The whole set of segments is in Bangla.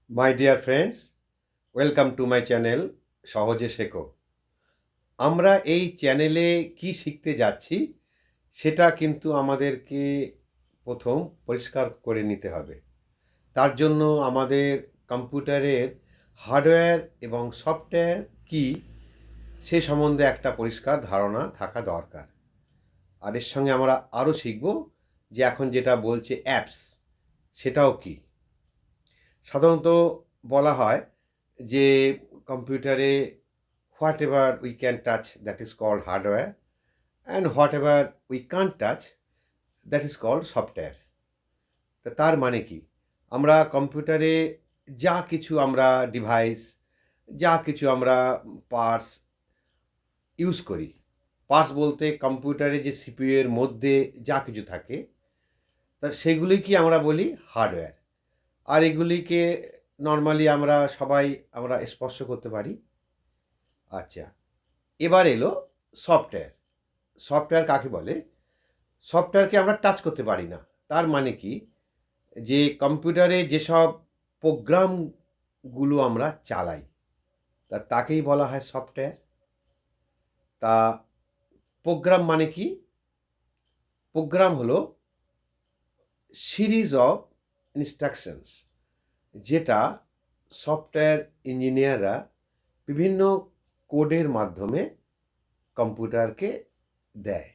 My dear friends, welcome to my channel সহজে শেখো। আমরা এই চ্যানেলে কি শিখতে যাচ্ছি সেটা কিন্তু আমাদেরকে প্রথম পরিষ্কার করে নিতে হবে। তার জন্য আমাদের কম্পিউটারের হার্ডওয়্যার এবং সফটওয়্যার কি সে সম্বন্ধে একটা পরিষ্কার ধারণা থাকা দরকার। আর এর সঙ্গে আমরা আরও শিখব যে এখন যেটা বলছে অ্যাপস সেটাও কি। সাধারণত বলা হয় যে কম্পিউটারে whatever we can touch that is called hardware and whatever we can't touch that is called software. তা তার মানে কি, আমরা কম্পিউটারে যা কিছু আমরা ডিভাইস, যা কিছু আমরা পার্টস ইউজ করি, পার্টস বলতে কম্পিউটারে যে সিপিইউ এর মধ্যে যা কিছু থাকে তা সেগুলিকে আমরা বলি হার্ডওয়্যার। আর এগুলিকে নর্মালি আমরা স্পর্শ করতে পারি। আচ্ছা, এবার এলো সফটওয়্যার। সফটওয়্যার কাকে বলে? সফটওয়্যারকে আমরা টাচ করতে পারি না। তার মানে কি, যে কম্পিউটারে যেসব প্রোগ্রামগুলো আমরা চালাই তাকেই বলা হয় সফটওয়্যার। তা প্রোগ্রাম মানে কি? প্রোগ্রাম হলো সিরিজ অফ ইনস্ট্রাকশনস, যেটা সফটওয়্যার ইঞ্জিনিয়াররা বিভিন্ন কোডের মাধ্যমে কম্পিউটারকে দেয়।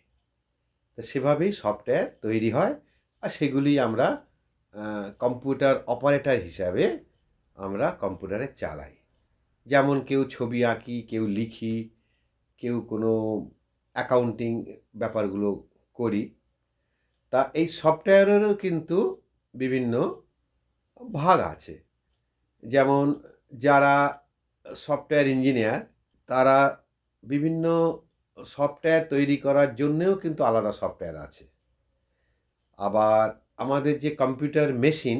তো সেভাবেই সফটওয়্যার তৈরি হয়, আর সেগুলি আমরা কম্পিউটার অপারেটর হিসাবে আমরা কম্পিউটারে চালাই। যেমন কেউ ছবি আঁকি, কেউ লিখি, কেউ কোনো অ্যাকাউন্টিং ব্যাপারগুলো করি। তা এই সফটওয়্যারেরও কিন্তু বিভিন্ন ভাগ আছে। যেমন যারা সফটওয়্যার ইঞ্জিনিয়ার তারা বিভিন্ন সফটওয়্যার তৈরি করার জন্যেও কিন্তু আলাদা সফটওয়্যার আছে। আবার আমাদের যে কম্পিউটার মেশিন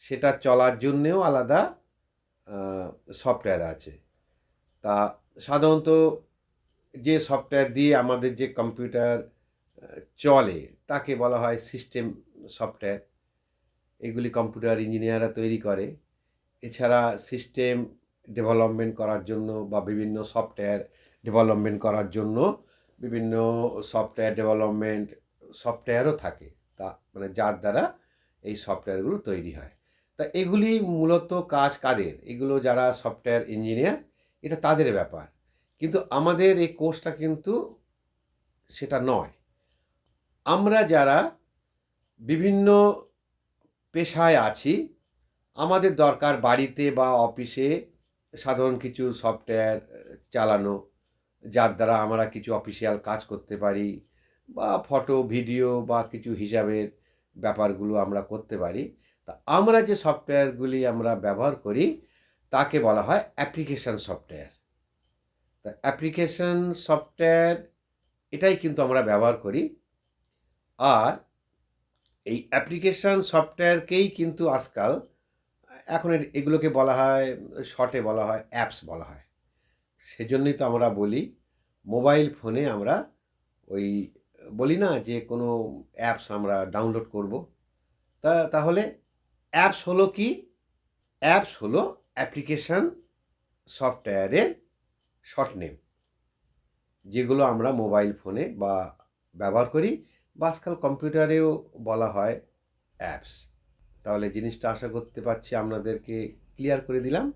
সেটা চলার জন্যেও আলাদা সফটওয়্যার আছে। তা সাধারণত যে সফটওয়্যার দিয়ে আমাদের যে কম্পিউটার চলে তাকে বলা হয় সিস্টেম সফটওয়্যার। এগুলি কম্পিউটার ইঞ্জিনিয়াররা তৈরি করে। এছাড়া সিস্টেম ডেভেলপমেন্ট করার জন্য বা বিভিন্ন সফটওয়্যার ডেভেলপমেন্ট করার জন্য বিভিন্ন সফটওয়্যার ডেভেলপমেন্ট সফটওয়্যারও থাকে, তা মানে যার দ্বারা এই সফটওয়্যারগুলো তৈরি হয়। তা এগুলি মূলত কাজ কাদের? এগুলো যারা সফটওয়্যার ইঞ্জিনিয়ার, এটা তাদের ব্যাপার। কিন্তু আমাদের এই কোর্সটা কিন্তু সেটা নয়। আমরা যারা বিভিন্ন পেশায় আছি, আমাদের দরকার বাড়িতে বা অফিসে সাধারণ কিছু সফটওয়্যার চালানো, যার দ্বারা আমরা কিছু অফিসিয়াল কাজ করতে পারি বা ফটো ভিডিও বা কিছু হিসাবের ব্যাপারগুলো আমরা করতে পারি। তা আমরা যে সফটওয়্যারগুলি আমরা ব্যবহার করি তাকে বলা হয় অ্যাপ্লিকেশন সফটওয়্যার। তা অ্যাপ্লিকেশন সফটওয়্যার এটাই কিন্তু আমরা ব্যবহার করি। আর এই অ্যাপ্লিকেশন সফটওয়্যারকেই কিন্তু আজকাল এখন এগুলোকে বলা হয়, শর্টে বলা হয় অ্যাপস বলা হয়। সেজন্যই তো আমরা বলি মোবাইল ফোনে আমরা ওই বলি না যে কোনো অ্যাপস আমরা ডাউনলোড করব। তাহলে অ্যাপস হলো কি? অ্যাপস হলো অ্যাপ্লিকেশন সফটওয়্যারের শর্ট নেম, যেগুলো আমরা মোবাইল ফোনে বা ব্যবহার করি বা আজকাল কম্পিউটারেও বলা হয় অ্যাপস। তাহলে জিনিসটা আশা করতে পারছি আপনাদেরকে ক্লিয়ার করে দিলাম।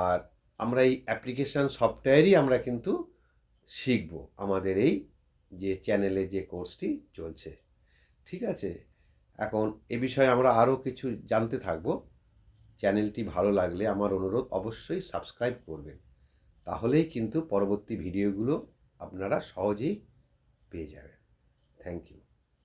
আর আমরা এই অ্যাপ্লিকেশান সফটওয়্যারই আমরা কিন্তু শিখব আমাদের এই যে চ্যানেলে যে কোর্সটি চলছে। ঠিক আছে, এখন এ বিষয়ে আমরা আরও কিছু জানতে থাকব। চ্যানেলটি ভালো লাগলে আমার অনুরোধ অবশ্যই সাবস্ক্রাইব করবেন, তাহলেই কিন্তু পরবর্তী ভিডিওগুলো আপনারা সহজেই পেয়ে যাবেন। Thank you.